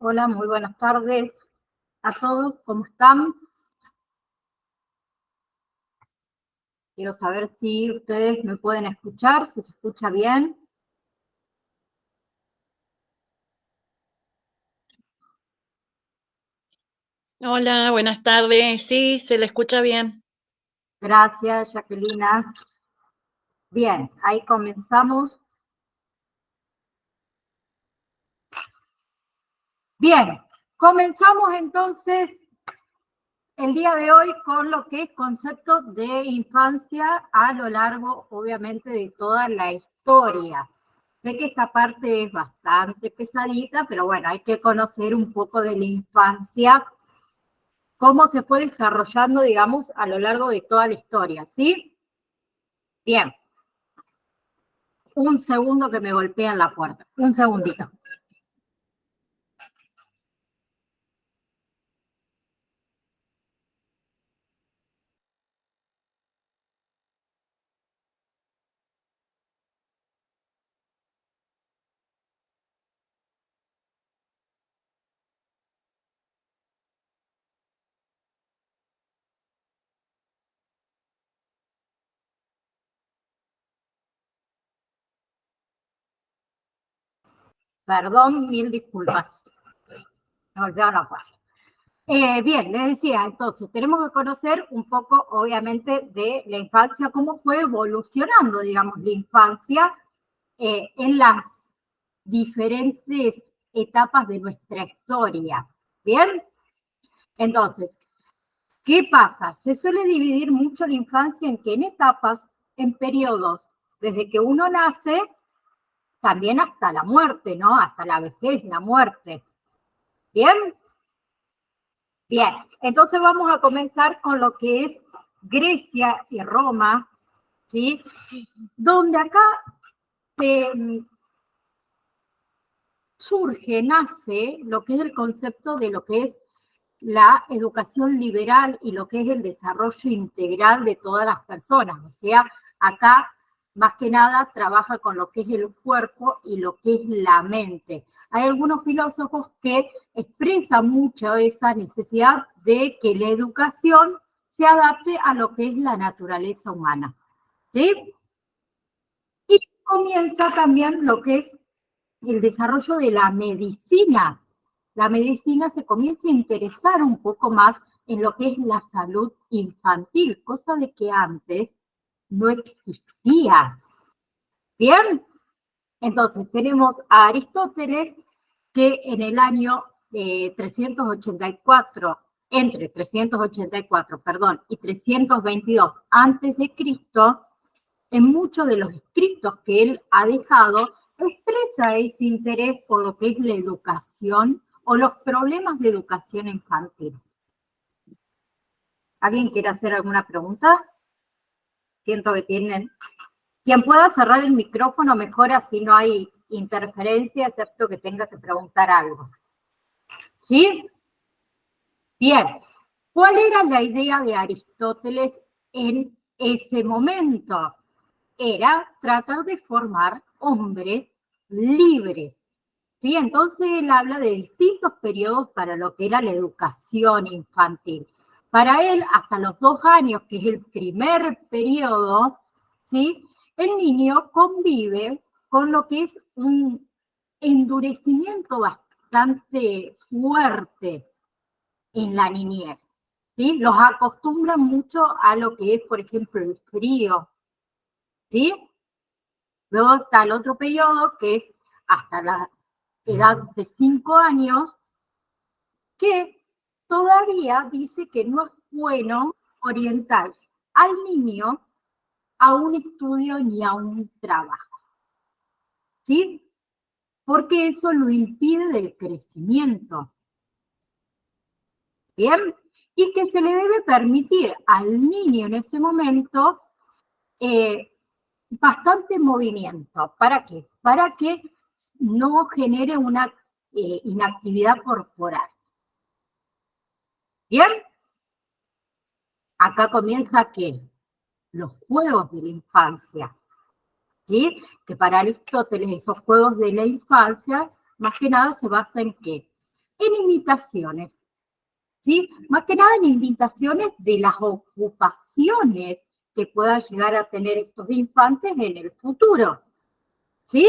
Hola, muy buenas tardes a todos, ¿cómo están? Quiero saber si ustedes me pueden escuchar, si se escucha bien. Hola, buenas tardes. Sí, se le escucha bien. Gracias, Jacquelina. Bien, ahí comenzamos. Bien, comenzamos entonces el día de hoy con lo que es concepto de infancia a lo largo, obviamente, de toda la historia. Sé que esta parte es bastante pesadita, pero bueno, hay que conocer un poco de la infancia, cómo se fue desarrollando, digamos, a lo largo de toda la historia, ¿sí? Bien. Un segundo que me golpean la puerta. Un segundito. Perdón, mil disculpas. Me golpearon la puerta. Bien, les decía, entonces, tenemos que conocer un poco, obviamente, de la infancia, cómo fue evolucionando, digamos, la infancia en las diferentes etapas de nuestra historia. ¿Bien? Entonces, ¿qué pasa? Se suele dividir mucho la infancia en que en etapas, en periodos, desde que uno nace, también hasta la muerte, ¿no? Hasta la vejez, la muerte. ¿Bien? Bien, entonces vamos a comenzar con lo que es Grecia y Roma, ¿sí? Donde acá surge, nace lo que es el concepto de lo que es la educación liberal y lo que es el desarrollo integral de todas las personas. O sea, acá más que nada trabaja con lo que es el cuerpo y lo que es la mente. Hay algunos filósofos que expresan mucho esa necesidad de que la educación se adapte a lo que es la naturaleza humana. ¿Sí? Y comienza también lo que es el desarrollo de la medicina. La medicina se comienza a interesar un poco más en lo que es la salud infantil, cosa de que antes no existía. Bien, entonces tenemos a Aristóteles que en el año 384, entre 384, perdón, y 322 antes de Cristo, en muchos de los escritos que él ha dejado, expresa ese interés por lo que es la educación o los problemas de educación infantil. ¿Alguien quiere hacer alguna pregunta? Siento que tienen. Quien pueda cerrar el micrófono mejor, así no hay interferencia, excepto que tenga que preguntar algo. ¿Sí? Bien. ¿Cuál era la idea de Aristóteles en ese momento? Era tratar de formar hombres libres. ¿Sí? Entonces él habla de distintos periodos para lo que era la educación infantil. Para él, hasta los 2 años, que es el primer periodo, ¿sí? El niño convive con lo que es un endurecimiento bastante fuerte en la niñez. ¿Sí? Los acostumbran mucho a lo que es, por ejemplo, el frío. ¿Sí? Luego está el otro periodo, que es hasta la edad de 5 años, que todavía dice que no es bueno orientar al niño a un estudio ni a un trabajo. ¿Sí? Porque eso lo impide el crecimiento. ¿Bien? Y que se le debe permitir al niño en ese momento bastante movimiento. ¿Para qué? Para que no genere una inactividad corporal. ¿Bien? Acá comienza ¿qué? Los juegos de la infancia. ¿Sí? Que para Aristóteles esos juegos de la infancia, más que nada se basan en ¿qué? en imitaciones, ¿sí? Más que nada en imitaciones de las ocupaciones que puedan llegar a tener estos infantes en el futuro, ¿sí?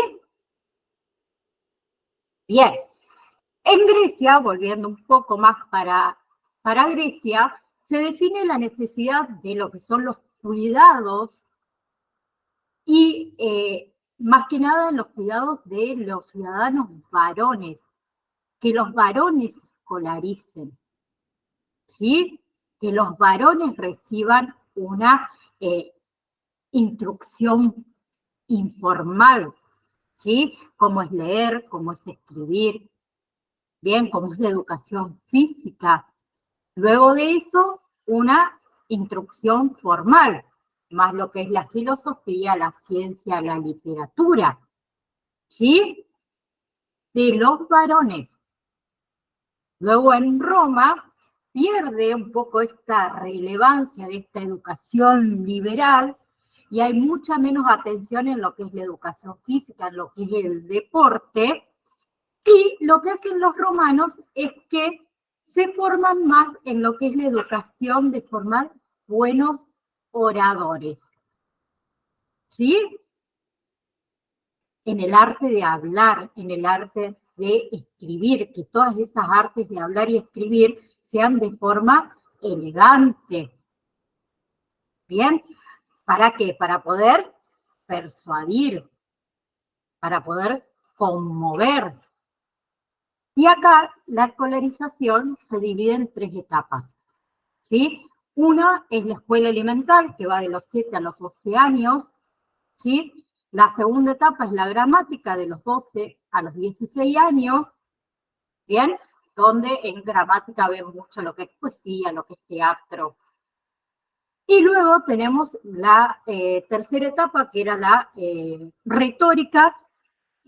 Bien. En Grecia, volviendo un poco más para Grecia, se define la necesidad de lo que son los cuidados y más que nada en los cuidados de los ciudadanos varones, que los varones escolaricen, ¿sí? Que los varones reciban una instrucción informal, ¿sí? Cómo es leer, cómo es escribir, bien, cómo es la educación física. Luego de eso, una instrucción formal, más lo que es la filosofía, la ciencia, la literatura, ¿sí? De los varones. Luego en Roma pierde un poco esta relevancia de esta educación liberal y hay mucha menos atención en lo que es la educación física, en lo que es el deporte, y lo que hacen los romanos es que se forman más en lo que es la educación de formar buenos oradores, ¿sí? En el arte de hablar, en el arte de escribir, que todas esas artes de hablar y escribir sean de forma elegante. ¿Bien? ¿Para qué? Para poder persuadir, para poder conmover. Y acá la escolarización se divide en 3 etapas, ¿sí? Una es la escuela elemental, que va de los 7 a los 12 años, ¿sí? La segunda etapa es la gramática, de los 12 a los 16 años, ¿bien? Donde en gramática ven mucho lo que es poesía, lo que es teatro. Y luego tenemos la tercera etapa, que era la retórica,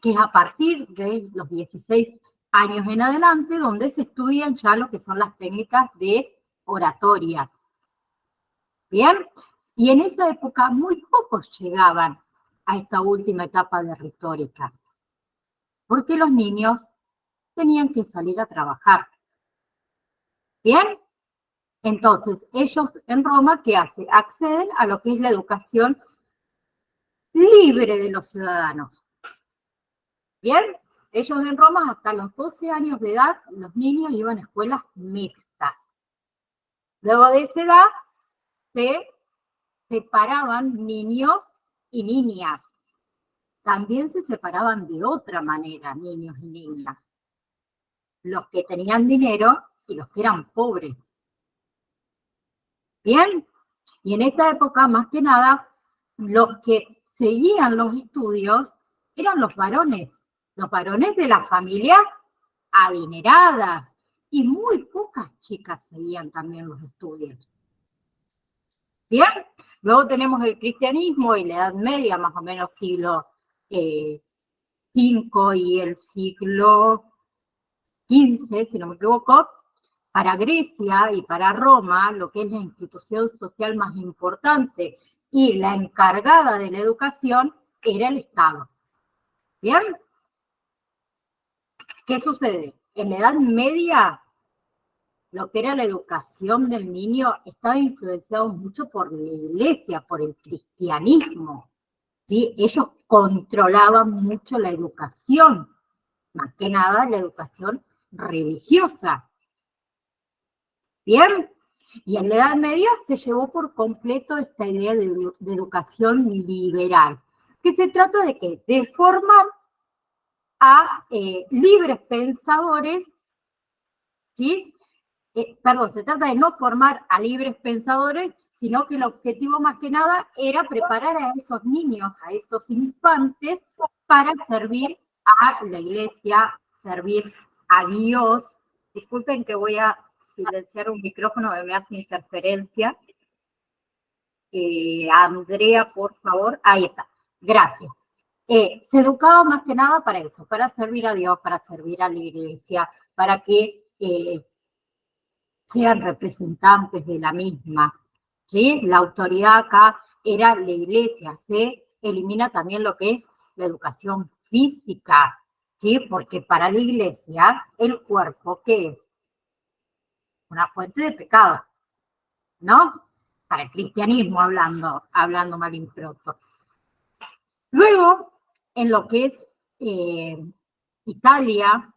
que es a partir de los 16 años en adelante, donde se estudian ya lo que son las técnicas de oratoria. ¿Bien? Y en esa época muy pocos llegaban a esta última etapa de retórica, porque los niños tenían que salir a trabajar. ¿Bien? Entonces, ellos en Roma, ¿qué hacen? Acceden a lo que es la educación libre de los ciudadanos. ¿Bien? Ellos en Roma, hasta los 12 años de edad, los niños iban a escuelas mixtas. Luego de esa edad, se separaban niños y niñas. También se separaban de otra manera, niños y niñas. Los que tenían dinero y los que eran pobres. ¿Bien? Y en esta época, más que nada, los que seguían los estudios eran los varones de las familias adineradas, y muy pocas chicas seguían también los estudios. ¿Bien? Luego tenemos el cristianismo y la Edad Media, más o menos siglo V y el siglo XV, si no me equivoco. Para Grecia y para Roma, lo que es la institución social más importante y la encargada de la educación era el Estado. ¿Bien? ¿Qué sucede? En la Edad Media, lo que era la educación del niño estaba influenciado mucho por la iglesia, por el cristianismo, ¿sí? Ellos controlaban mucho la educación, más que nada la educación religiosa. ¿Bien? Y en la Edad Media se llevó por completo esta idea de educación liberal, que se trata de ¿qué? De formar a libres pensadores, ¿sí? Se trata de no formar a libres pensadores, sino que el objetivo más que nada era preparar a esos niños, a esos infantes, para servir a la iglesia, servir a Dios. Disculpen que voy a silenciar un micrófono que me hace interferencia. Andrea, por favor. Ahí está. Gracias. Se educaba más que nada para eso, para servir a Dios, para servir a la iglesia, para que sean representantes de la misma, ¿sí? La autoridad acá era la iglesia. Se elimina también lo que es la educación física, ¿sí? Porque para la Iglesia, el cuerpo, ¿qué es? Una fuente de pecado, ¿no? Para el cristianismo hablando mal y pronto. Luego, en lo que es Italia,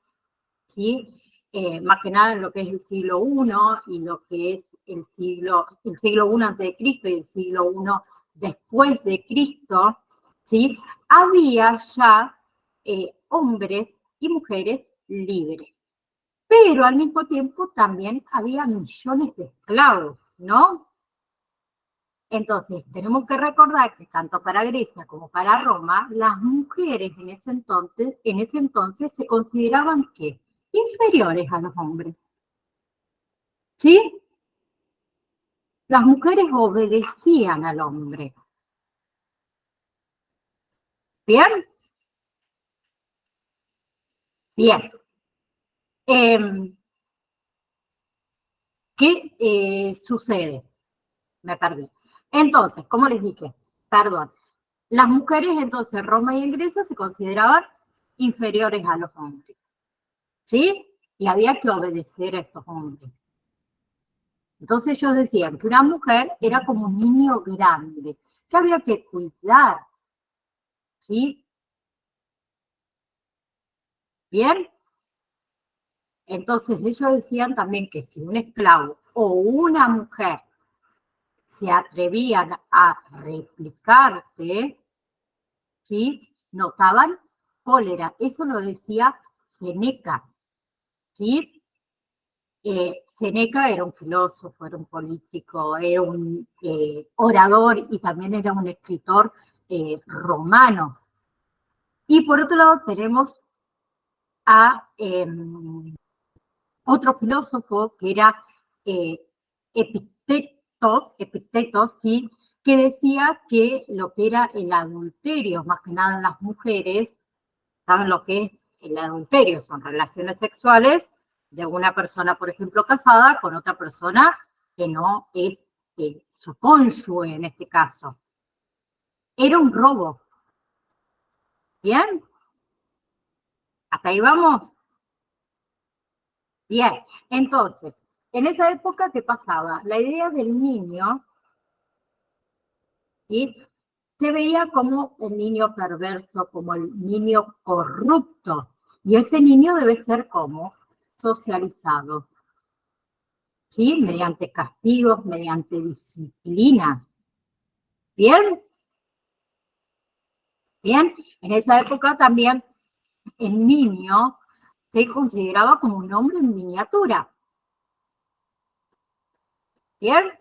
¿sí? Más que nada en lo que es el siglo I y lo que es el siglo I antes de Cristo y el siglo I después de Cristo, ¿sí? Había ya hombres y mujeres libres. Pero al mismo tiempo también había millones de esclavos, ¿no? Entonces, tenemos que recordar que tanto para Grecia como para Roma, las mujeres en ese entonces se consideraban ¿qué? Inferiores a los hombres. ¿Sí? Las mujeres obedecían al hombre. ¿Bien? Bien. ¿Qué sucede? Me perdí. Entonces, como les dije, perdón, las mujeres entonces en Roma y en Grecia se consideraban inferiores a los hombres. ¿Sí? Y había que obedecer a esos hombres. Entonces ellos decían que una mujer era como un niño grande, que había que cuidar. ¿Sí? ¿Bien? Entonces ellos decían también que si un esclavo o una mujer se atrevían a replicarte, ¿sí? Notaban cólera. Eso lo decía Séneca, ¿sí? Séneca era un filósofo, era un político, era un orador y también era un escritor romano. Y por otro lado tenemos a otro filósofo que era Epicteto, ¿sí? Que decía que lo que era el adulterio, más que nada en las mujeres, ¿saben lo que es el adulterio? Son relaciones sexuales de una persona, por ejemplo, casada con otra persona que no es su cónyuge en este caso. Era un robo. ¿Bien? ¿Hasta ahí vamos? Bien. Entonces, en esa época, ¿qué pasaba? La idea del niño, ¿sí? Se veía como el niño perverso, como el niño corrupto. Y ese niño debe ser como socializado, ¿sí? Mediante castigos, mediante disciplinas. ¿Bien? Bien. En esa época también el niño se consideraba como un hombre en miniatura. ¿Bien?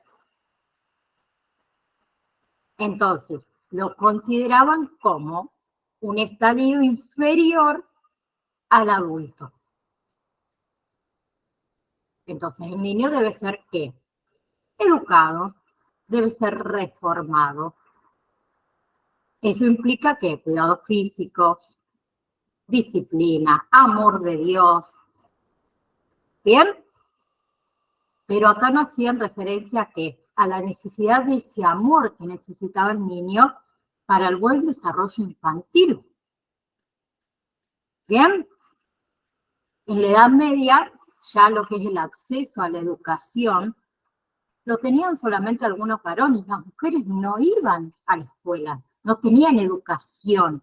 Entonces, lo consideraban como un estadio inferior al adulto. Entonces, el niño debe ser ¿qué? Educado, debe ser reformado. Eso implica que cuidados físicos, disciplina, amor de Dios. ¿Bien? Pero acá no hacían referencia a qué? A la necesidad de ese amor que necesitaba el niño para el buen desarrollo infantil. ¿Bien? En la Edad Media, ya lo que es el acceso a la educación, lo tenían solamente algunos varones. Las mujeres no iban a la escuela, no tenían educación.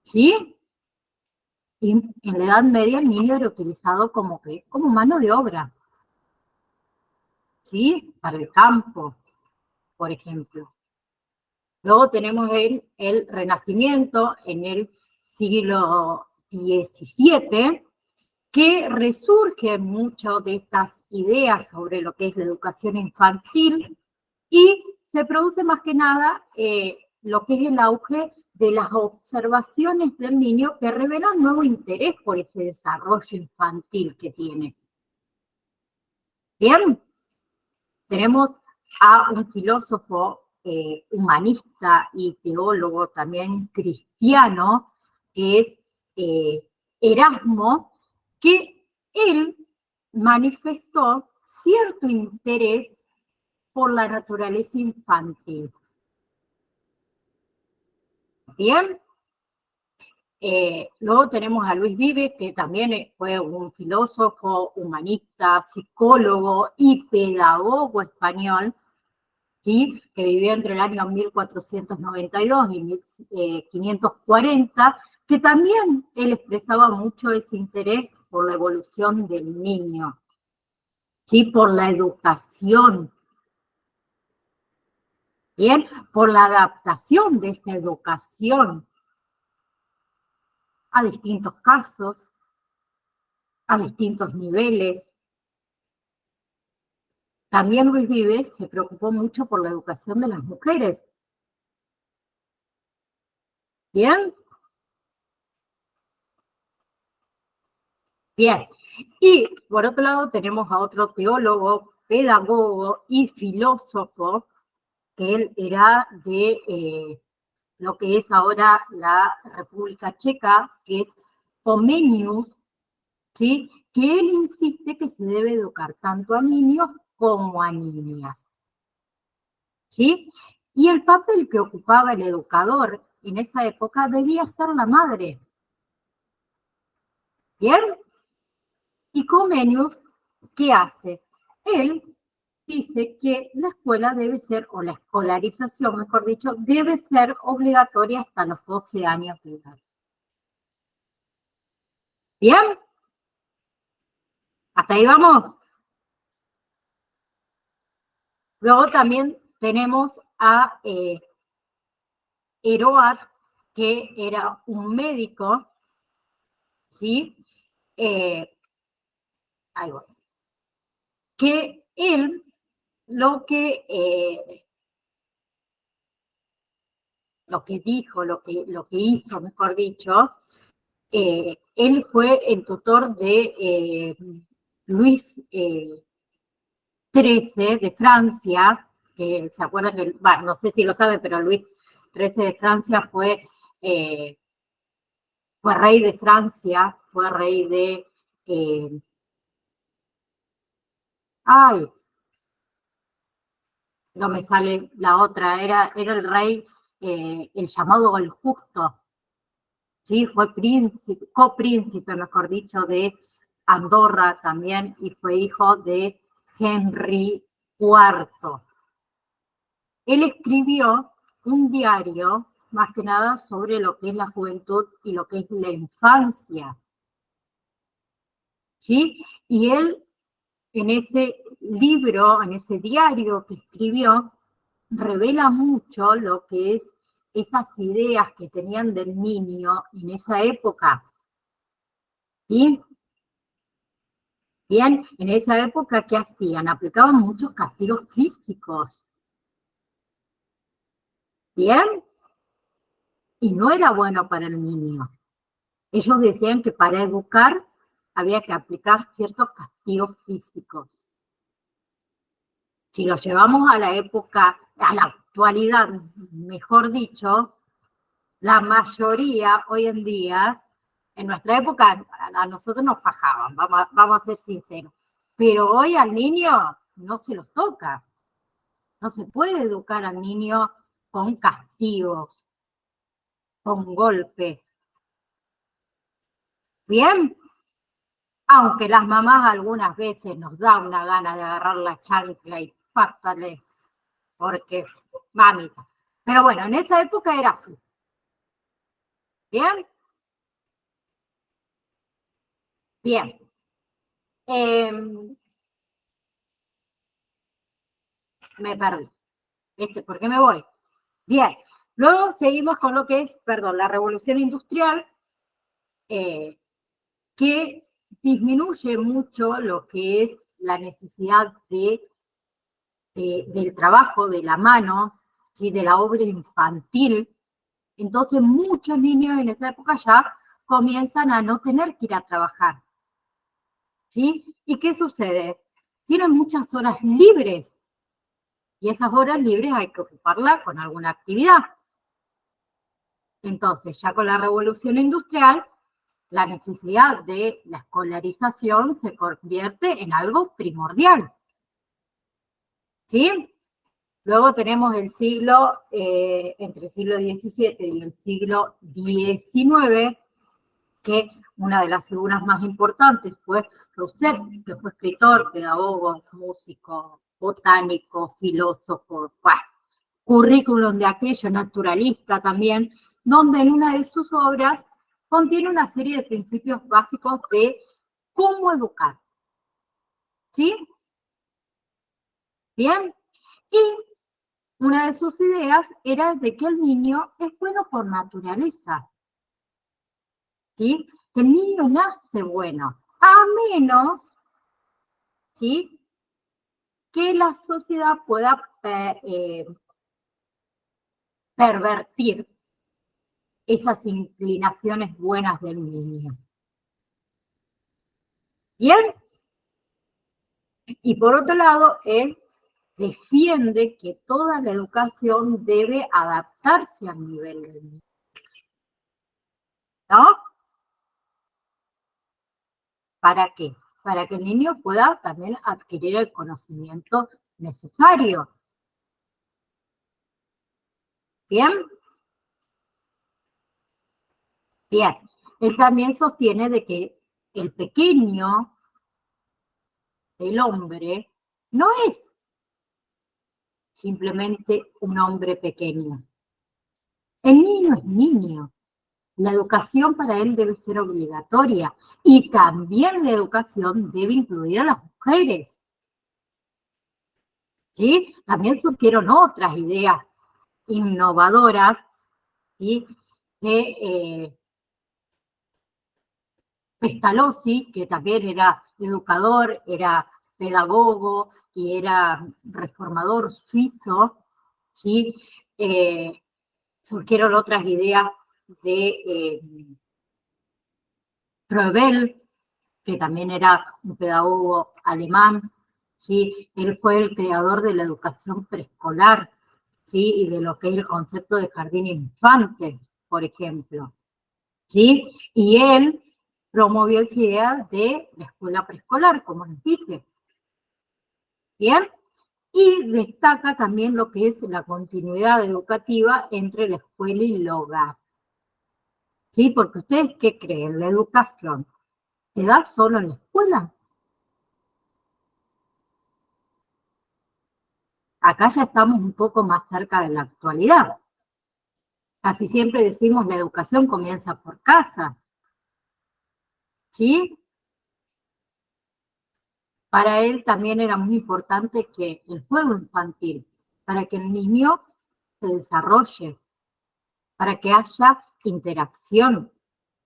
¿Sí? Y en la Edad Media el niño era utilizado como mano de obra, ¿sí? Para el campo, por ejemplo. Luego tenemos el Renacimiento en el siglo XVII, que resurge mucho de estas ideas sobre lo que es la educación infantil y se produce más que nada lo que es el auge de las observaciones del niño que revelan nuevo interés por ese desarrollo infantil que tiene. Bien, tenemos a un filósofo humanista y teólogo también cristiano, que es Erasmo, que él manifestó cierto interés por la naturaleza infantil. Bien, Luego tenemos a Luis Vives, que también fue un filósofo, humanista, psicólogo y pedagogo español, ¿sí? Que vivió entre el año 1492 y 1540, que también él expresaba mucho ese interés por la evolución del niño, ¿sí? Por la educación, ¿bien? Por la adaptación de esa educación a distintos casos, a distintos niveles. También Luis Vives se preocupó mucho por la educación de las mujeres. ¿Bien? Bien. Y por otro lado tenemos a otro teólogo, pedagogo y filósofo, que él era de lo que es ahora la República Checa, que es Comenius, ¿sí? Que él insiste que se debe educar tanto a niños como a niñas, ¿sí? Y el papel que ocupaba el educador en esa época debía ser la madre. ¿Bien? Y Comenius, ¿qué hace? Él dice que la escuela debe ser, o la escolarización, mejor dicho, debe ser obligatoria hasta los 12 años de edad. ¿Bien? ¿Hasta ahí vamos? Luego también tenemos a Heroat, que era un médico, ¿sí? Ahí voy. Que él lo que dijo, lo que hizo, mejor dicho, él fue el tutor de Luis XIII de Francia, que se acuerdan que, bueno, no sé si lo saben, pero Luis XIII de Francia fue rey de Francia, fue rey de... ay, no me sale la otra, era el rey, el llamado el Justo, ¿sí? Fue príncipe, copríncipe, mejor dicho, de Andorra también, y fue hijo de Henry IV. Él escribió un diario, más que nada, sobre lo que es la juventud y lo que es la infancia, ¿sí? Y él, en ese libro, en ese diario que escribió, revela mucho lo que es esas ideas que tenían del niño en esa época, ¿sí? Bien, en esa época, ¿qué hacían? Aplicaban muchos castigos físicos, ¿bien? Y no era bueno para el niño. Ellos decían que para educar había que aplicar ciertos castigos físicos. Si lo llevamos a la época, a la actualidad, mejor dicho, la mayoría hoy en día, en nuestra época a nosotros nos fajaban, vamos a ser sinceros, pero hoy al niño no se los toca. No se puede educar al niño con castigos, con golpes. ¿Bien? Aunque las mamás algunas veces nos dan una gana de agarrar la chancla y pátale, porque mamita. Pero bueno, en esa época era así. ¿Bien? Bien. Me perdí. ¿Por qué me voy? Bien. Luego seguimos con lo que es, la revolución industrial, que disminuye mucho lo que es la necesidad del trabajo, de la mano, ¿sí? De la obra infantil. Entonces muchos niños en esa época ya comienzan a no tener que ir a trabajar, ¿sí? ¿Y qué sucede? Tienen muchas horas libres, y esas horas libres hay que ocuparlas con alguna actividad. Entonces, ya con la revolución industrial, la necesidad de la escolarización se convierte en algo primordial, ¿sí? Luego tenemos el siglo, entre el siglo XVII y el siglo XIX, que una de las figuras más importantes fue Rousseau, que fue escritor, pedagogo, músico, botánico, filósofo, bueno, currículum de aquello, naturalista también, donde en una de sus obras contiene una serie de principios básicos de cómo educar. ¿Sí? Bien. Y una de sus ideas era de que el niño es bueno por naturaleza. ¿Sí? Que el niño nace bueno, a menos, ¿sí?, que la sociedad pueda pervertir esas inclinaciones buenas del niño. ¿Bien? Y por otro lado, él defiende que toda la educación debe adaptarse al nivel del niño. ¿No? ¿Para qué? Para que el niño pueda también adquirir el conocimiento necesario. ¿Bien? Bien. Él también sostiene de que el pequeño, el hombre, no es simplemente un hombre pequeño. El niño es niño. La educación para él debe ser obligatoria y también la educación debe incluir a las mujeres. ¿Sí? También surgieron otras ideas innovadoras, ¿sí?, de Pestalozzi, que también era educador, era pedagogo y era reformador suizo, ¿sí? Surgieron otras ideas de Froebel, que también era un pedagogo alemán, ¿sí? Él fue el creador de la educación preescolar, ¿sí?, y de lo que es el concepto de jardín infante, por ejemplo, ¿sí? Y él promovió esa idea de la escuela preescolar, como les dije. ¿Bien? Y destaca también lo que es la continuidad educativa entre la escuela y el hogar. ¿Sí? Porque ustedes, ¿qué creen? ¿La educación se da solo en la escuela? Acá ya estamos un poco más cerca de la actualidad. Casi siempre decimos la educación comienza por casa. ¿Sí? Para él también era muy importante que el juego infantil, para que el niño se desarrolle, para que haya interacción,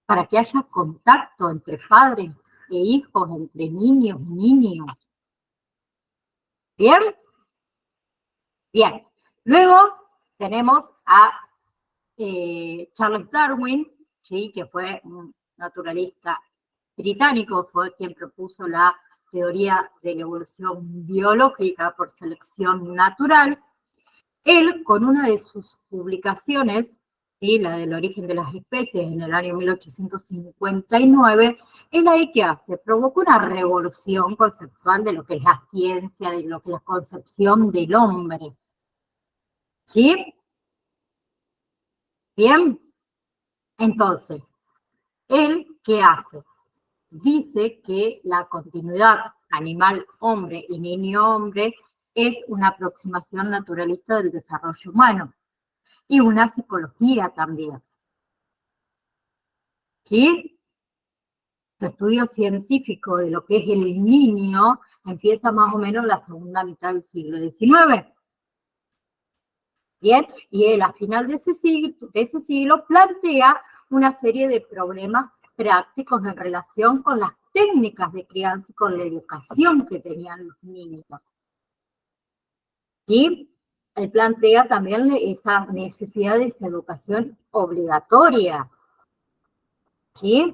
para que haya contacto entre padres e hijos, entre niños y niños. ¿Bien? Bien. Luego tenemos a Charles Darwin, ¿sí?, que fue un naturalista británico, fue quien propuso la teoría de la evolución biológica por selección natural. Él, con una de sus publicaciones, ¿sí?, la del origen de las especies, en el año 1859, él ahí ¿qué hace? Provocó una revolución conceptual de lo que es la ciencia, de lo que es la concepción del hombre. ¿Sí? Bien. Entonces, ¿él qué hace? Dice que la continuidad animal-hombre y niño-hombre es una aproximación naturalista del desarrollo humano y una psicología también. ¿Sí? El estudio científico de lo que es el niño empieza más o menos la segunda mitad del siglo XIX. Bien, y él a final de ese siglo plantea una serie de problemas prácticos en relación con las técnicas de crianza y con la educación que tenían los niños. Y él plantea también esa necesidad de esa educación obligatoria, ¿sí?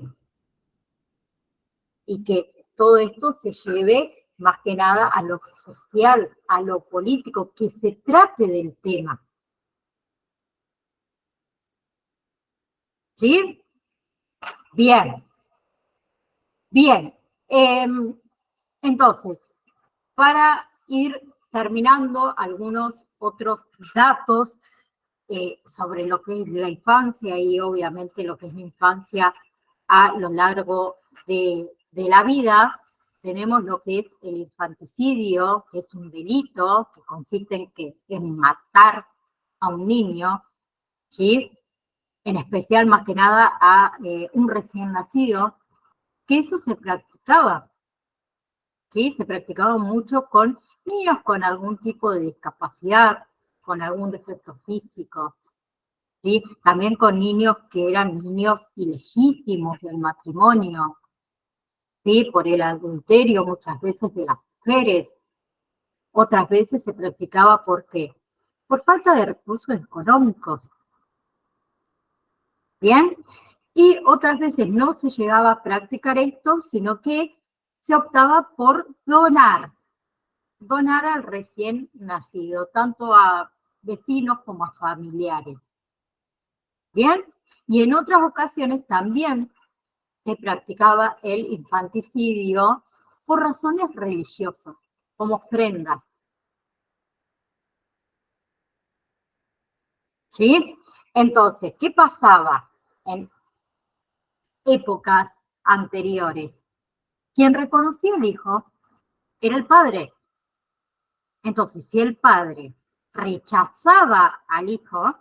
Y que todo esto se lleve más que nada a lo social, a lo político, que se trate del tema. ¿Sí? Bien. Bien. Entonces, para ir terminando, algunos otros datos sobre lo que es la infancia y obviamente lo que es la infancia a lo largo de la vida, tenemos lo que es el infanticidio, que es un delito que consiste en matar a un niño, ¿sí? En especial, más que nada, a un recién nacido, que eso se practicaba, ¿sí? Se practicaba mucho con niños con algún tipo de discapacidad, con algún defecto físico, ¿sí? También con niños que eran niños ilegítimos del matrimonio, ¿sí? Por el adulterio muchas veces de las mujeres. Otras veces se practicaba ¿por qué? Por falta de recursos económicos. ¿Bien? Y otras veces no se llegaba a practicar esto, sino que se optaba por donar al recién nacido, tanto a vecinos como a familiares. ¿Bien? Y en otras ocasiones también se practicaba el infanticidio por razones religiosas, como ofrendas. ¿Sí? Entonces, ¿qué pasaba en épocas anteriores? Quien reconocía al hijo era el padre. Entonces, si el padre rechazaba al hijo,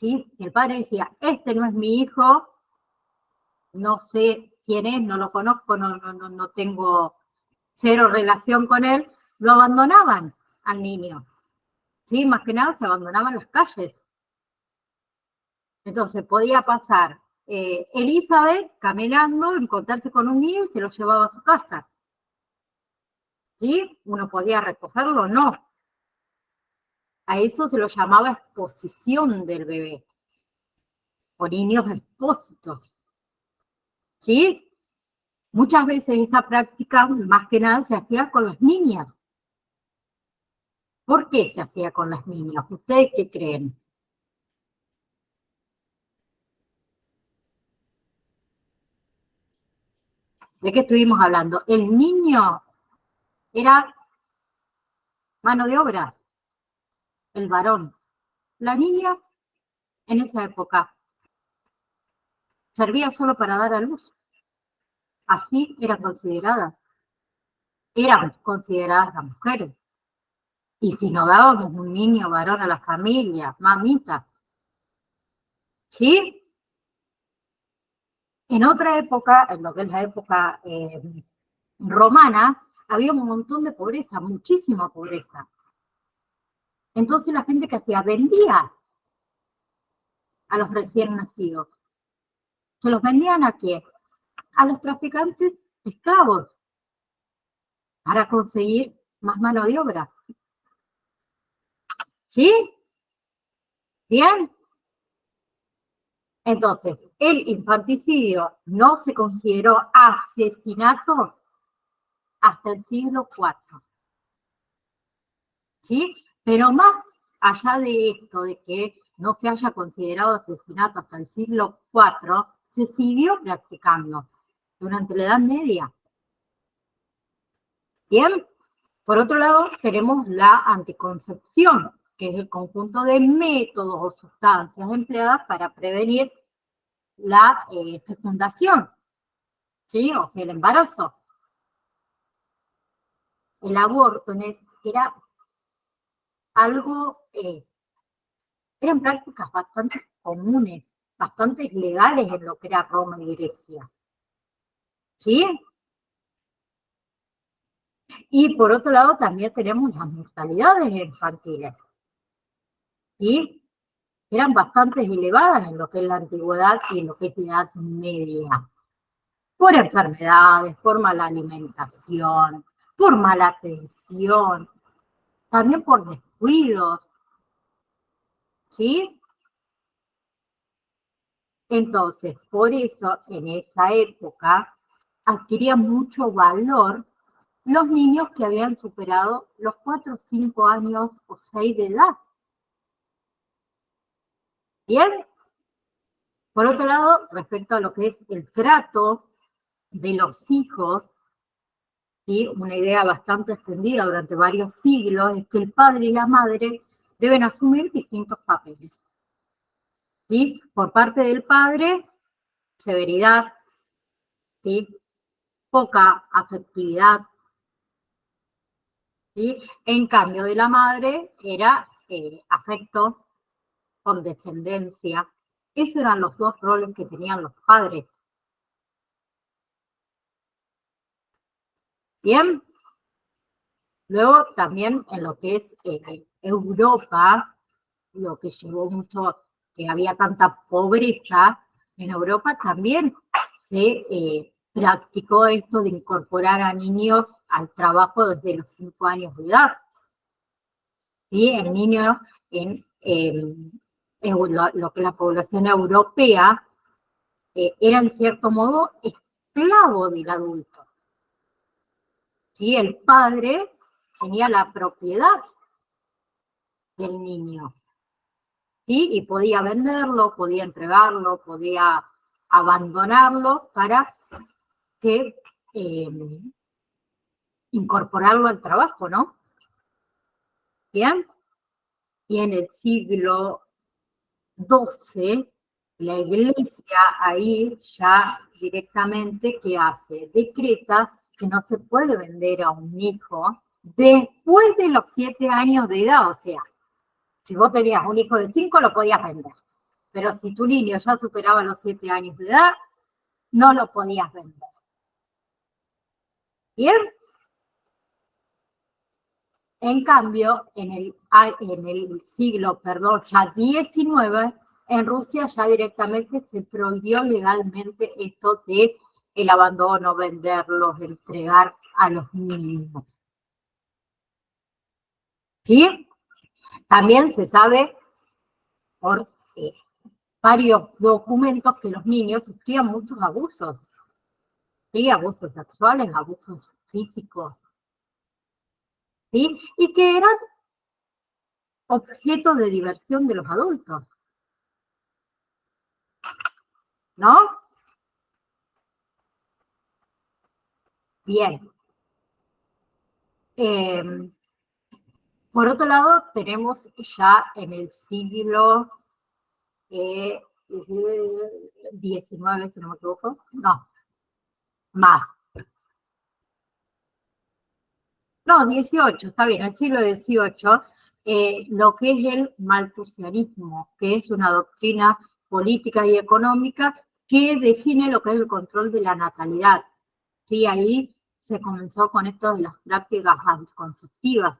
¿sí? El padre decía, este no es mi hijo, no sé quién es, no lo conozco, no tengo cero relación con él, lo abandonaban al niño. ¿Sí? Más que nada se abandonaban las calles. Entonces podía pasar Elizabeth caminando, encontrarse con un niño y se lo llevaba a su casa. ¿Sí? Uno podía recogerlo o no. A eso se lo llamaba exposición del bebé, o niños expósitos. ¿Sí? Muchas veces esa práctica, más que nada, se hacía con las niñas. ¿Por qué se hacía con las niñas? ¿Ustedes qué creen? ¿De qué estuvimos hablando? El niño era mano de obra, el varón. La niña, en esa época, servía solo para dar a luz. Así eran consideradas las mujeres. Y si no dábamos un niño varón a la familia, mamita, ¿sí? En otra época, en lo que es la época romana, había un montón de pobreza, muchísima pobreza. Entonces la gente que hacía, vendía a los recién nacidos. ¿Se los vendían a quién? A los traficantes esclavos, para conseguir más mano de obra. ¿Sí? ¿Bien? Entonces, el infanticidio no se consideró asesinato hasta el siglo IV. ¿Sí? Pero más allá de esto, de que no se haya considerado asesinato hasta el siglo IV, se siguió practicando durante la Edad Media. Bien, por otro lado tenemos la anticoncepción, que es el conjunto de métodos o sustancias empleadas para prevenir la fecundación, ¿sí? O sea, el embarazo. El aborto era algo, eran prácticas bastante comunes, bastante legales en lo que era Roma y Grecia. ¿Sí? Y por otro lado también tenemos las mortalidades infantiles. ¿Sí? Eran bastante elevadas en lo que es la antigüedad y en lo que es la Edad Media. Por enfermedades, por mala alimentación, por mala atención, también por descuidos. ¿Sí? Entonces, por eso, en esa época, adquirían mucho valor los niños que habían superado los 4, 5 años o 6 de edad. ¿Bien? Por otro lado, respecto a lo que es el trato de los hijos, ¿sí? Una idea bastante extendida durante varios siglos es que el padre y la madre deben asumir distintos papeles. ¿Sí? Por parte del padre, severidad, ¿sí? Poca afectividad, ¿sí? En cambio de la madre era afecto, condescendencia. Esos eran los dos roles que tenían los padres. Bien, luego también en lo que es Europa, lo que llevó mucho, que había tanta pobreza, en Europa también se practicó esto de incorporar a niños al trabajo desde los 5 años de edad. ¿Sí? El niño en lo que la población europea era en cierto modo esclavo del adulto. ¿Sí? El padre tenía la propiedad del niño, ¿sí? Y podía venderlo, podía entregarlo, podía abandonarlo para que incorporarlo al trabajo, ¿no? Bien. Y en el siglo XII, la iglesia ahí ya directamente, ¿qué hace? Decreta que no se puede vender a un hijo después de los 7 años de edad. O sea, si vos tenías un hijo de 5, lo podías vender. Pero si tu niño ya superaba los 7 años de edad, no lo podías vender. ¿Bien? En cambio, en el siglo, perdón, ya XIX, en Rusia ya directamente se prohibió legalmente esto de el abandono, venderlos, entregar a los niños. ¿Sí? También se sabe por varios documentos que los niños sufrían muchos abusos. ¿Sí? Abusos sexuales, abusos físicos. ¿Sí? Y que eran objeto de diversión de los adultos. ¿No? Bien. Por otro lado, tenemos ya en el siglo XIX, si no me equivoco, no, más. No, 18, está bien, el siglo XVIII, lo que es el malthusianismo, que es una doctrina política y económica que define lo que es el control de la natalidad. Sí, ahí se comenzó con esto de las prácticas anticonceptivas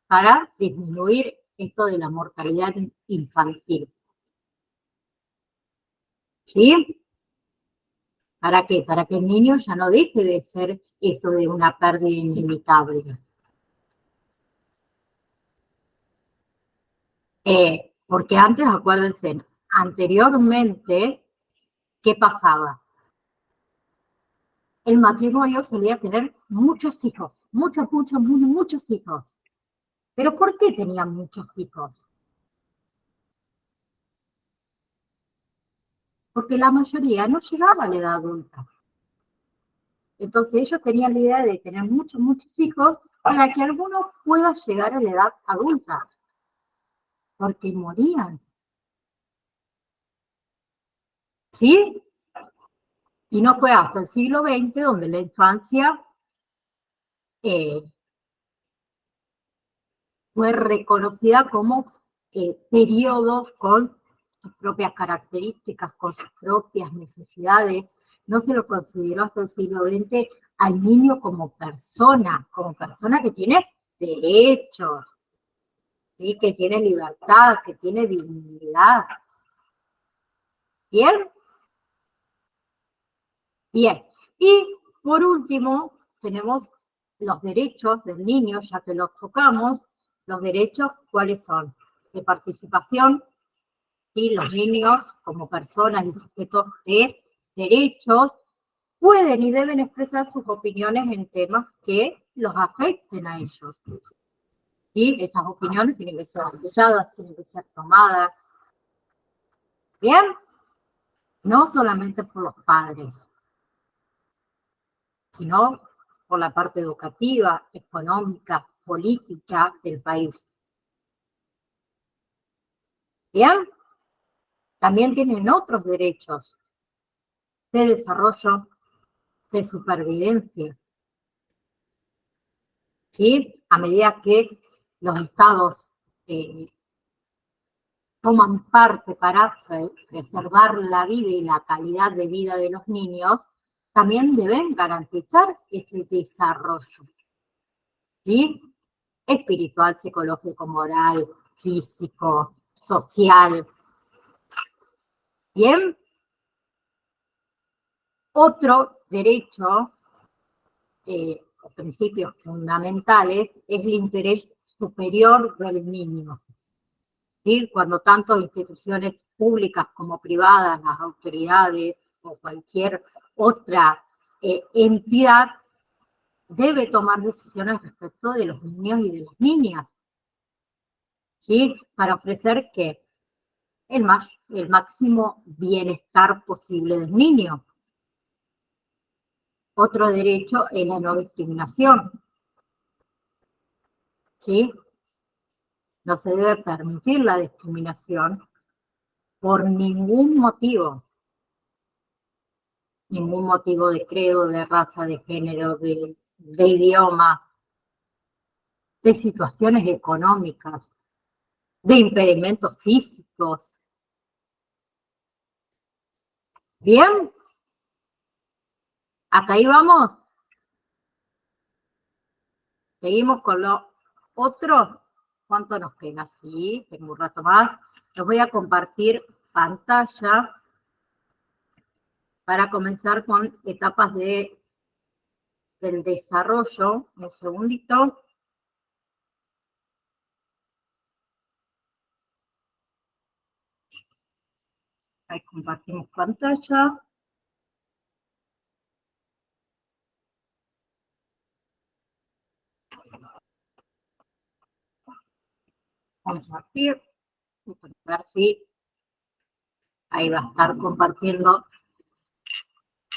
para disminuir esto de la mortalidad infantil. ¿Sí? ¿Para qué? Para que el niño ya no deje de ser eso de una pérdida inevitable. Porque antes, acuérdense, anteriormente, ¿qué pasaba? El matrimonio solía tener muchos hijos, muchos hijos. ¿Pero por qué tenían muchos hijos? Porque la mayoría no llegaba a la edad adulta. Entonces ellos tenían la idea de tener muchos hijos para que algunos puedan llegar a la edad adulta, porque morían. ¿Sí? Y no fue hasta el siglo XX donde la infancia fue reconocida como periodos con sus propias características, con sus propias necesidades. No se lo consideró hasta el siglo XX al niño como persona que tiene derechos, ¿sí? Que tiene libertad, que tiene dignidad. ¿Bien? Bien. Y por último, tenemos los derechos del niño, ya que los tocamos. Los derechos, ¿cuáles son? De participación, y los niños, como personas y sujetos de derechos, pueden y deben expresar sus opiniones en temas que los afecten a ellos. Y esas opiniones tienen que ser escuchadas, tienen que ser tomadas. ¿Bien? No solamente por los padres, sino por la parte educativa, económica, política del país. ¿Bien? También tienen otros derechos, de desarrollo, de supervivencia. ¿Sí? A medida que los estados toman parte para preservar la vida y la calidad de vida de los niños, también deben garantizar ese desarrollo, ¿sí? Espiritual, psicológico, moral, físico, social. Bien. Otro derecho, principios fundamentales, es el interés superior del niño. ¿Sí? Cuando tanto instituciones públicas como privadas, las autoridades o cualquier otra entidad debe tomar decisiones respecto de los niños y de las niñas, ¿sí? Para ofrecer que el máximo bienestar posible del niño. Otro derecho es la no discriminación, ¿sí? No se debe permitir la discriminación por ningún motivo de credo, de raza, de género, de idioma, de situaciones económicas, de impedimentos físicos. ¿Bien? ¿Hasta ahí vamos? Seguimos con lo otro. ¿Cuánto nos queda? Sí, tengo un rato más. Les voy a compartir pantalla para comenzar con etapas del desarrollo. Un segundito. Ahí compartimos pantalla. Compartir. A ver si ahí va a estar compartiendo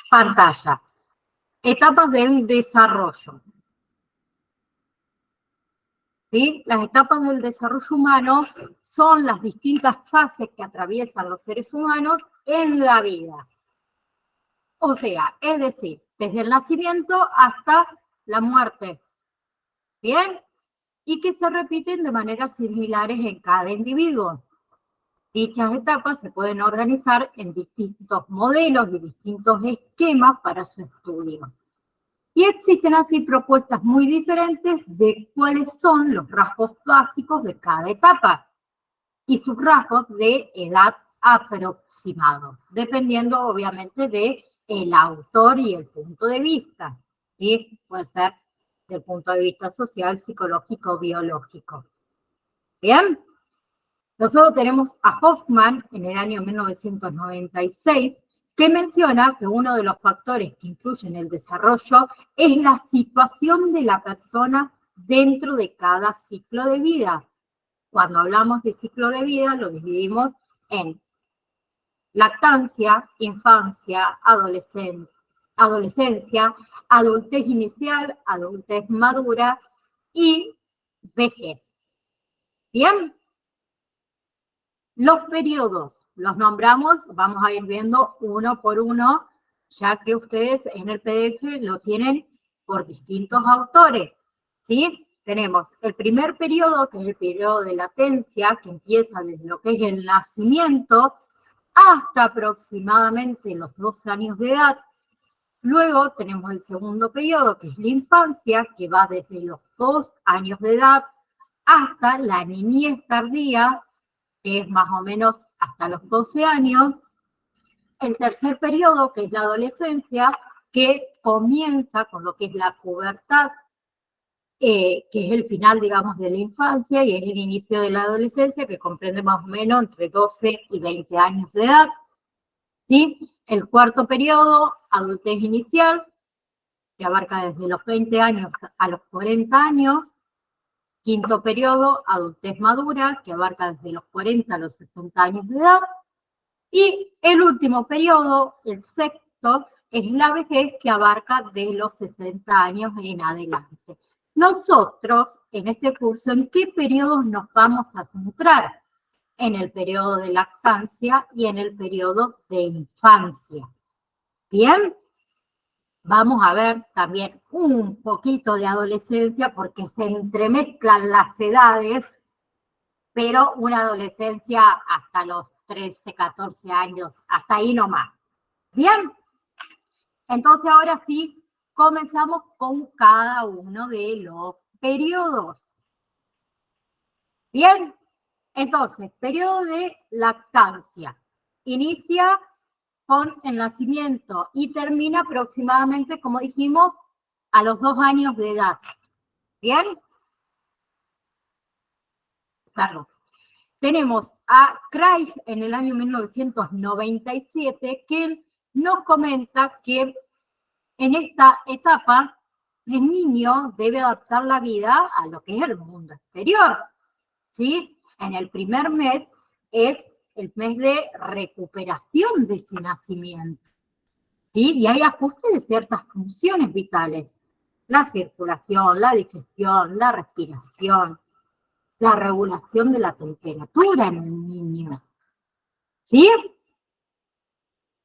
pantalla. Etapas del desarrollo. ¿Sí? Las etapas del desarrollo humano son las distintas fases que atraviesan los seres humanos en la vida. O sea, es decir, desde el nacimiento hasta la muerte. ¿Bien? Y que se repiten de maneras similares en cada individuo. Dichas etapas se pueden organizar en distintos modelos y distintos esquemas para su estudio. Y existen así propuestas muy diferentes de cuáles son los rasgos básicos de cada etapa y sus rasgos de edad aproximado, dependiendo obviamente del autor y el punto de vista. ¿Sí? Puede ser del punto de vista social, psicológico, biológico. ¿Bien? Nosotros tenemos a Hoffman en el año 1996, que menciona que uno de los factores que influyen en el desarrollo es la situación de la persona dentro de cada ciclo de vida. Cuando hablamos de ciclo de vida, lo dividimos en lactancia, infancia, adolescencia, adultez inicial, adultez madura y vejez. ¿Bien? Los periodos, los nombramos, vamos a ir viendo uno por uno, ya que ustedes en el PDF lo tienen por distintos autores, ¿sí? Tenemos el primer periodo, que es el periodo de latencia, que empieza desde lo que es el nacimiento hasta aproximadamente los 2 años de edad. Luego tenemos el segundo periodo, que es la infancia, que va desde los 2 años de edad hasta la niñez tardía, que es más o menos hasta los 12 años. El tercer periodo, que es la adolescencia, que comienza con lo que es la pubertad, que es el final, digamos, de la infancia, y es el inicio de la adolescencia, que comprende más o menos entre 12 y 20 años de edad. ¿Sí? El cuarto periodo, adultez inicial, que abarca desde los 20 años a los 40 años. Quinto periodo, adultez madura, que abarca desde los 40 a los 60 años de edad. Y el último periodo, el sexto, es la vejez, que abarca de los 60 años en adelante. Nosotros, en este curso, ¿en qué periodos nos vamos a centrar? En el periodo de lactancia y en el periodo de infancia. Bien, vamos a ver también un poquito de adolescencia porque se entremezclan las edades, pero una adolescencia hasta los 13, 14 años, hasta ahí nomás. Bien, entonces ahora sí, comenzamos con cada uno de los periodos. Bien, entonces, periodo de lactancia. Inicia con el nacimiento y termina aproximadamente, como dijimos, a los 2 años de edad. ¿Bien? Claro. Tenemos a Craig en el año 1997, que nos comenta que en esta etapa el niño debe adaptar la vida a lo que es el mundo exterior. ¿Sí? En el primer mes es el mes de recuperación de ese nacimiento. ¿Sí? Y hay ajuste de ciertas funciones vitales. La circulación, la digestión, la respiración, la regulación de la temperatura en el niño. ¿Sí?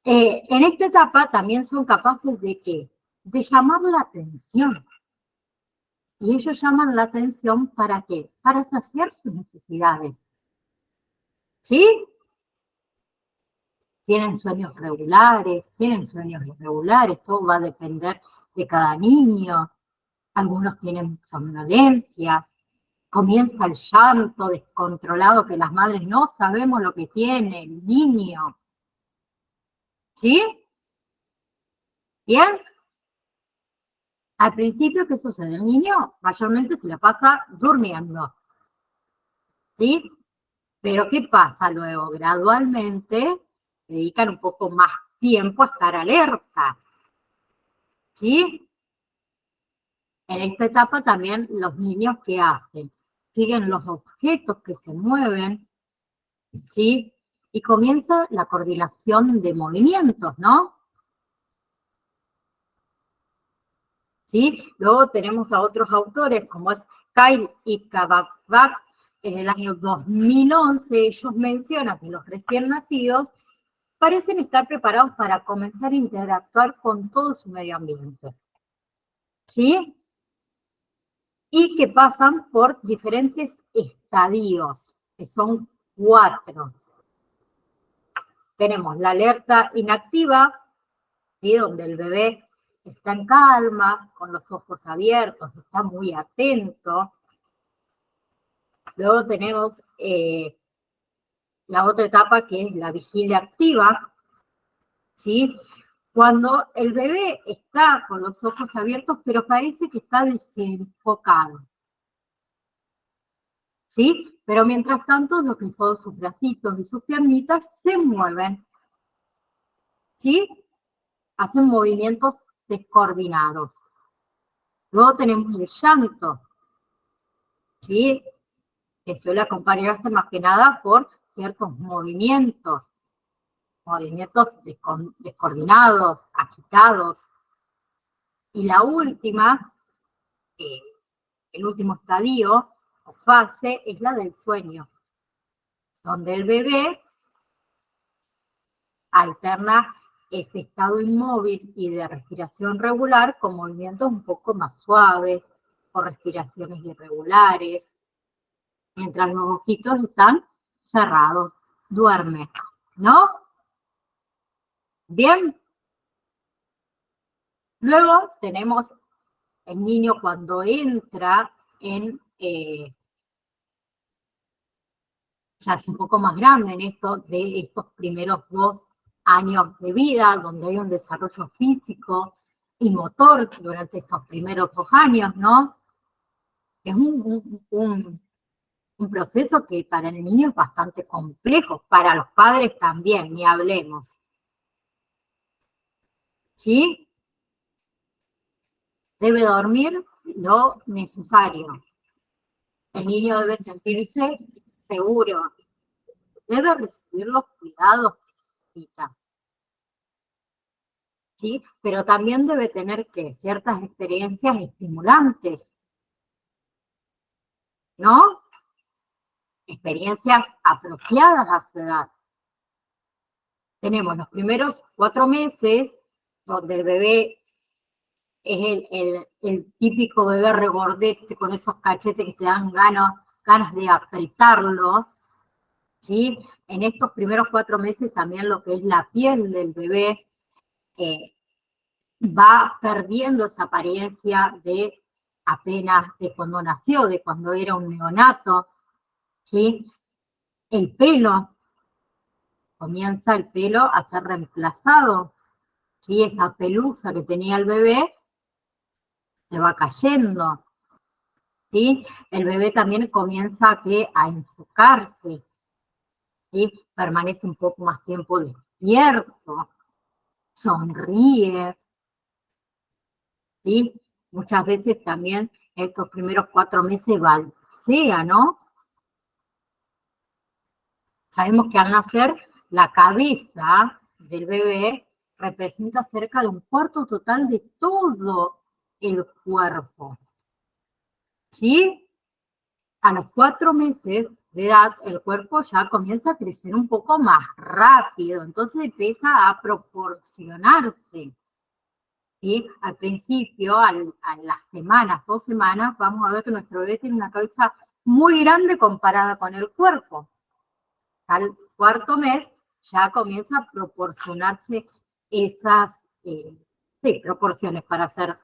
En esta etapa también son capaces de ¿qué? De llamar la atención. Y ellos llaman la atención ¿para qué? Para saciar sus necesidades. ¿Sí? Tienen sueños regulares, tienen sueños irregulares, todo va a depender de cada niño. Algunos tienen somnolencia, comienza el llanto descontrolado que las madres no sabemos lo que tiene el niño. ¿Sí? ¿Bien? Al principio, ¿qué sucede? El niño mayormente se la pasa durmiendo. ¿Sí? Pero ¿qué pasa luego? Gradualmente dedican un poco más tiempo a estar alerta. ¿Sí? En esta etapa también los niños, ¿qué hacen? Siguen los objetos que se mueven, ¿sí? Y comienza la coordinación de movimientos, ¿no? ¿Sí? Luego tenemos a otros autores, como es Kyle y Kabak, en el año 2011, ellos mencionan que los recién nacidos parecen estar preparados para comenzar a interactuar con todo su medio ambiente. ¿Sí? Y que pasan por diferentes estadios, que son 4. Tenemos la alerta inactiva, ¿sí? Donde el bebé está en calma, con los ojos abiertos, está muy atento. Luego tenemos la otra etapa que es la vigilia activa, ¿sí? Cuando el bebé está con los ojos abiertos, pero parece que está desenfocado. ¿Sí? Pero mientras tanto, lo que son sus bracitos y sus piernitas se mueven. ¿Sí? Hacen movimientos descoordinados. Luego tenemos el llanto, ¿sí? Que suele acompañarse más que nada por ciertos movimientos descoordinados, agitados. Y la última, el último estadio o fase es la del sueño, donde el bebé alterna ese estado inmóvil y de respiración regular con movimientos un poco más suaves o respiraciones irregulares, mientras los ojitos están cerrados, duerme, ¿no? Bien. Luego tenemos el niño cuando entra en, ya es un poco más grande en esto de estos primeros 2 años de vida, donde hay un desarrollo físico y motor durante estos primeros 2 años, ¿no? Es un proceso que para el niño es bastante complejo, para los padres también, ni hablemos. ¿Sí? Debe dormir lo necesario. El niño debe sentirse seguro. Debe recibir los cuidados que necesita. ¿Sí? Pero también debe tener que ciertas experiencias estimulantes, ¿no? Experiencias apropiadas a su edad. Tenemos los primeros 4 meses donde el bebé es el típico bebé regordete con esos cachetes que te dan ganas de apretarlo, ¿sí? En estos primeros 4 meses también lo que es la piel del bebé va perdiendo esa apariencia de apenas de cuando nació, de cuando era un neonato, ¿sí? El pelo, comienza el pelo a ser reemplazado, ¿sí? Esa pelusa que tenía el bebé se va cayendo, ¿sí? El bebé también comienza a enfocarse, ¿sí? Permanece un poco más tiempo despierto, sonríe, ¿sí? Muchas veces también estos primeros 4 meses balbucea, ¿no? Sabemos que al nacer la cabeza del bebé representa cerca de un cuarto total de todo el cuerpo, ¿sí? A los 4 meses de edad el cuerpo ya comienza a crecer un poco más rápido, entonces empieza a proporcionarse. ¿Sí? Al principio, a las semanas, 2 semanas, vamos a ver que nuestro bebé tiene una cabeza muy grande comparada con el cuerpo. Al 4.º mes ya comienza a proporcionarse esas proporciones para hacer,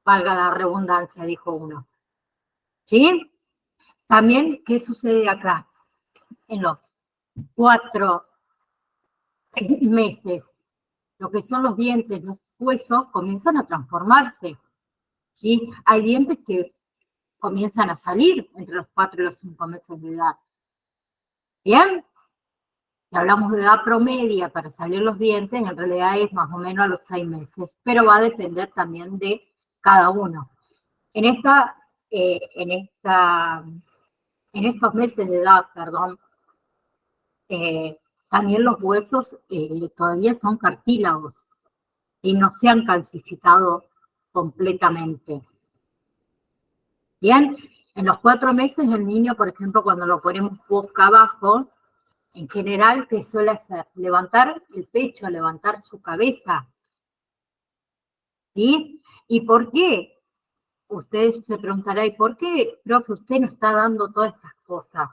valga la redundancia, dijo uno. ¿Sí? También, ¿qué sucede acá? En los 4 meses, lo que son los dientes, los huesos, comienzan a transformarse. ¿Sí? Hay dientes que comienzan a salir entre los 4 y los 5 meses de edad. ¿Bien? Si hablamos de edad promedia para salir los dientes, en realidad es más o menos a los 6 meses, pero va a depender también de cada uno. En estos meses de edad, también los huesos todavía son cartílagos y no se han calcificado completamente. Bien, en los 4 meses el niño, por ejemplo, cuando lo ponemos boca abajo, en general, ¿qué suele hacer? Levantar el pecho, levantar su cabeza. ¿Sí? ¿Y por qué? Usted se preguntará, ¿y por qué, profe, usted nos está dando todas estas cosas?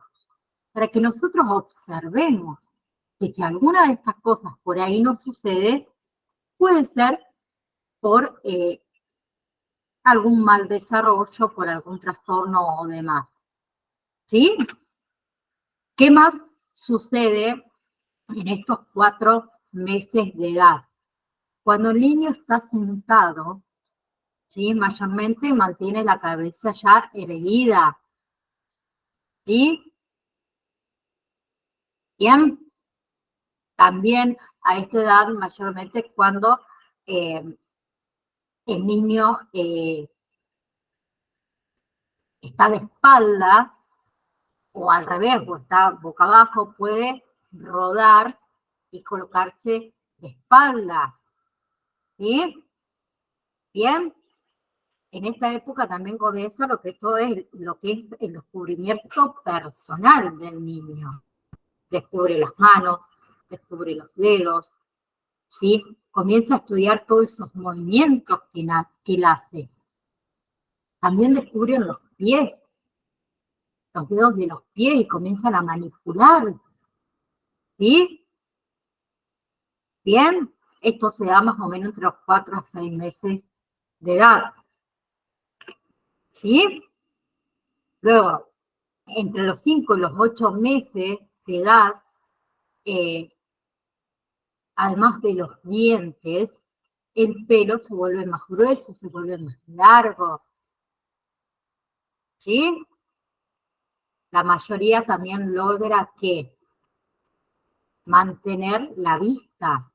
Para que nosotros observemos que si alguna de estas cosas por ahí no sucede, puede ser por algún mal desarrollo, por algún trastorno o demás. ¿Sí? ¿Qué más sucede en estos 4 meses de edad? Cuando el niño está sentado, ¿sí? Mayormente mantiene la cabeza ya erguida, ¿sí? Bien, también a esta edad mayormente cuando el niño está de espalda, o al revés, o está boca abajo, puede rodar y colocarse de espalda, ¿sí? Bien, en esta época también comienza lo que es el descubrimiento personal del niño. Descubre las manos, descubre los dedos, ¿sí? Comienza a estudiar todos esos movimientos que él hace. También descubren los pies, los dedos de los pies y comienzan a manipular, ¿sí? Bien, esto se da más o menos entre los 4 a 6 meses de edad, ¿sí? Luego, entre los 5 y los 8 meses de edad, además de los dientes, el pelo se vuelve más grueso, se vuelve más largo, ¿sí? La mayoría también logra que mantener la vista,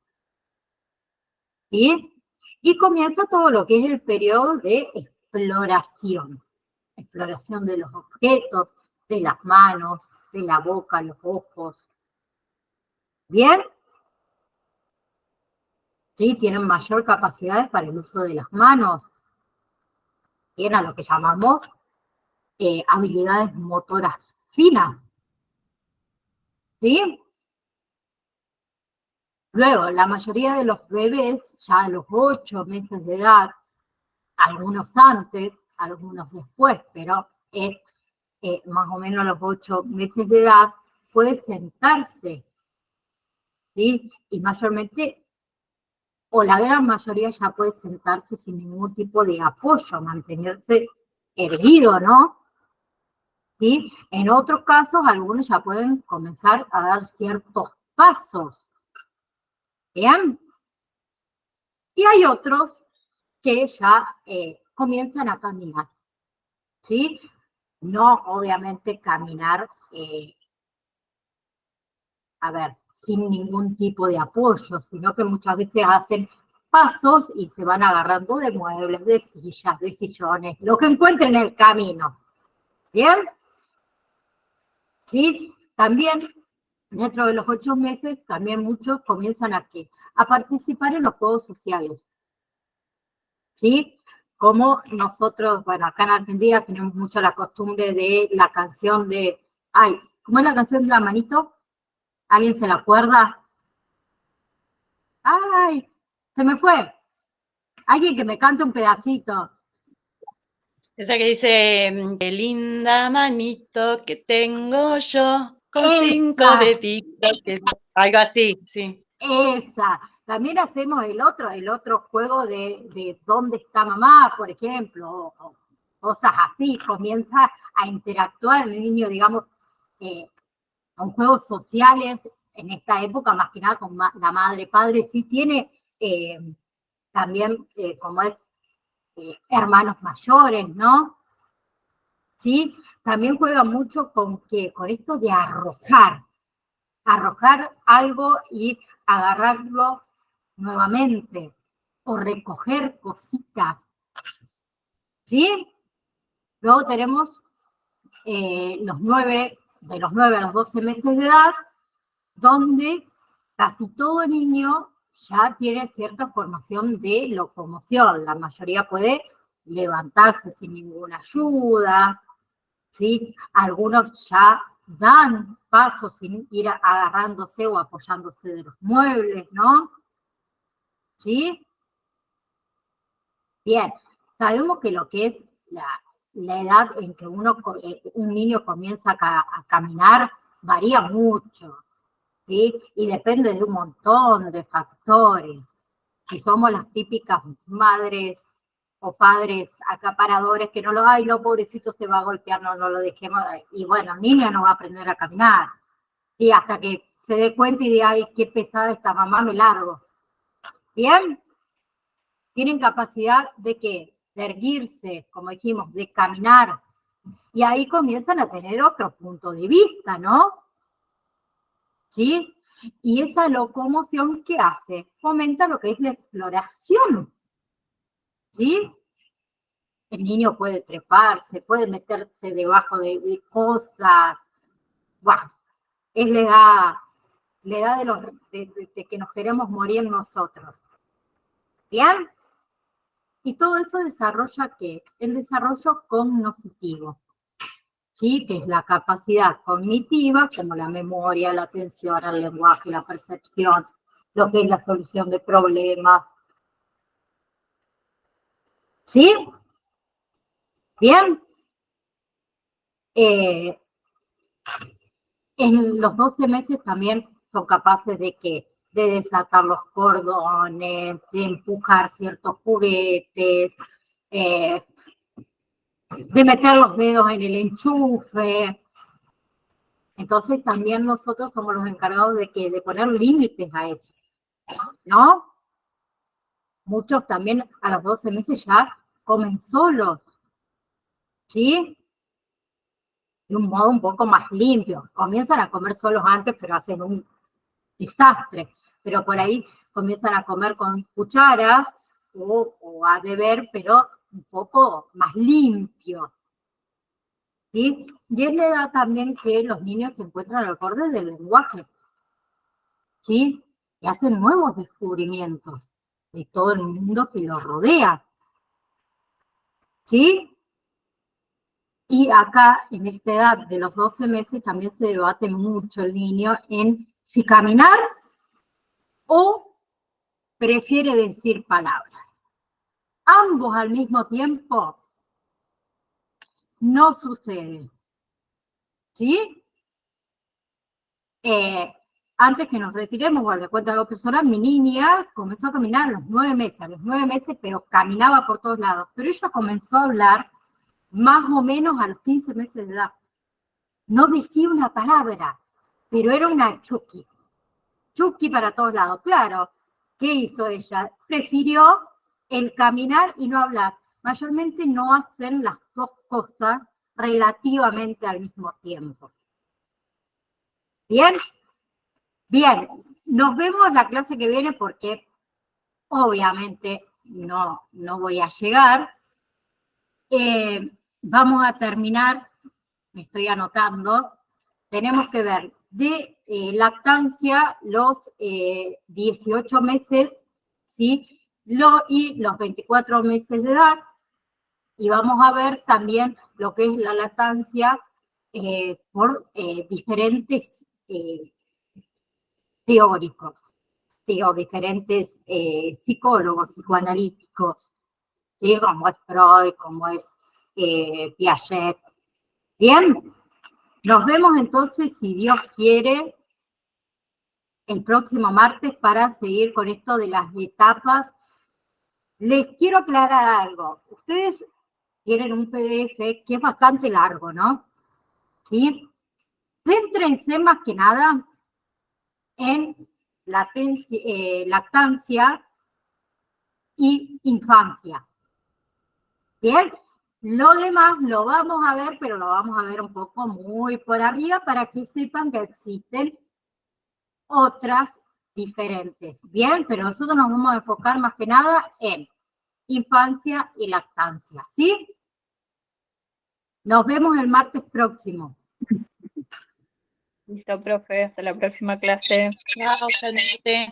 ¿sí? Y comienza todo lo que es el periodo de exploración de los objetos, de las manos, de la boca, los ojos. ¿Bien? ¿Sí? Tienen mayor capacidad para el uso de las manos, tienen a lo que llamamos habilidades motoras finas, ¿sí? Luego, la mayoría de los bebés, ya a los 8 meses de edad, algunos antes, algunos después, pero más o menos a los 8 meses de edad, puede sentarse, ¿sí? Y mayormente, o la gran mayoría ya puede sentarse sin ningún tipo de apoyo, mantenerse erguido, ¿no? ¿Sí? En otros casos, algunos ya pueden comenzar a dar ciertos pasos, ¿bien? Y hay otros que ya comienzan a caminar, ¿sí? No, obviamente, caminar, a ver, sin ningún tipo de apoyo, sino que muchas veces hacen pasos y se van agarrando de muebles, de sillas, de sillones, lo que encuentren en el camino, ¿bien? ¿Sí? También, dentro de los 8 meses, también muchos comienzan a participar en los juegos sociales, ¿sí? Como nosotros, bueno, acá en Argentina tenemos mucho la costumbre de la canción de, ay, ¿cómo es la canción de la manito? ¿Alguien se la acuerda? Ay, se me fue. Alguien que me cante un pedacito. Esa que dice, qué linda manito que tengo yo, con 5 Esa, deditos, algo así, sí. esa. También hacemos el otro juego de dónde está mamá, por ejemplo, o cosas así. Comienza a interactuar el niño, digamos, con juegos sociales en esta época, más que nada con la madre, padre, sí tiene también, como es, hermanos mayores, ¿no? ¿Sí? También juega mucho con esto de arrojar algo y agarrarlo nuevamente, o recoger cositas, ¿sí? Luego tenemos de los 9 a los 12 meses de edad, donde casi todo niño ya tiene cierta formación de locomoción. La mayoría puede levantarse sin ninguna ayuda, ¿sí? Algunos ya dan pasos sin ir agarrándose o apoyándose de los muebles, ¿no? ¿Sí? Bien, sabemos que lo que es la edad en que un niño comienza a caminar varía mucho, ¿sí? Y depende de un montón de factores. Si somos las típicas madres o padres acaparadores que no lo hay, no, pobrecito, se va a golpear, no lo dejemos. Y bueno, el niño no va a aprender a caminar. Y hasta que se dé cuenta y diga, ay, qué pesada esta mamá, me largo. ¿Bien? Tienen capacidad de ¿qué? De erguirse, como dijimos, de caminar. Y ahí comienzan a tener otro punto de vista, ¿no? ¿Sí? Y esa locomoción que hace fomenta lo que es la exploración, ¿sí? El niño puede treparse, puede meterse debajo de cosas. Bueno, es la edad de que nos queremos morir nosotros. ¿Bien? Y todo eso desarrolla ¿qué? El desarrollo cognitivo, ¿sí? Que es la capacidad cognitiva, como la memoria, la atención, el lenguaje, la percepción, lo que es la solución de problemas. ¿Sí? Bien. En los 12 meses también son capaces de desatar los cordones, de empujar ciertos juguetes, de meter los dedos en el enchufe. Entonces también nosotros somos los encargados de poner límites a eso, ¿no? Muchos también a los 12 meses ya comen solos, ¿sí? De un modo un poco más limpio. Comienzan a comer solos antes, pero hacen un desastre. Pero por ahí comienzan a comer con cucharas o a beber, pero un poco más limpio, ¿sí? Y es la edad también que los niños se encuentran al borde del lenguaje, ¿sí? Y hacen nuevos descubrimientos de todo el mundo que los rodea, ¿sí? Y acá, en esta edad de los 12 meses, también se debate mucho el niño en si caminar o prefiere decir palabras. Ambos al mismo tiempo no sucede. ¿Sí? Antes que nos retiremos, bueno, le cuento a la profesora, mi niña comenzó a caminar a los 9 meses, pero caminaba por todos lados. Pero ella comenzó a hablar más o menos a los 15 meses de edad. No decía una palabra, pero era una chuki. Chuki para todos lados. Claro, ¿qué hizo ella? Prefirió el caminar y no hablar. Mayormente no hacen las dos cosas relativamente al mismo tiempo. ¿Bien? Bien, nos vemos la clase que viene porque obviamente no voy a llegar. Vamos a terminar, me estoy anotando, tenemos que ver de lactancia los 18 meses, ¿sí? Y los 24 meses de edad, y vamos a ver también lo que es la lactancia por diferentes teóricos, digo, diferentes psicólogos, psicoanalíticos, ¿sí? Como es Freud, como es Piaget. Bien, nos vemos entonces, si Dios quiere, el próximo martes para seguir con esto de las etapas. Les quiero aclarar algo. Ustedes tienen un PDF que es bastante largo, ¿no? ¿Sí? Céntrense más que nada en lactancia y infancia. Bien, lo demás lo vamos a ver, pero lo vamos a ver un poco muy por arriba para que sepan que existen otras diferentes. Bien, pero nosotros nos vamos a enfocar más que nada en infancia y lactancia, ¿sí? Nos vemos el martes próximo. Listo, profe, hasta la próxima clase. Chao, Janete.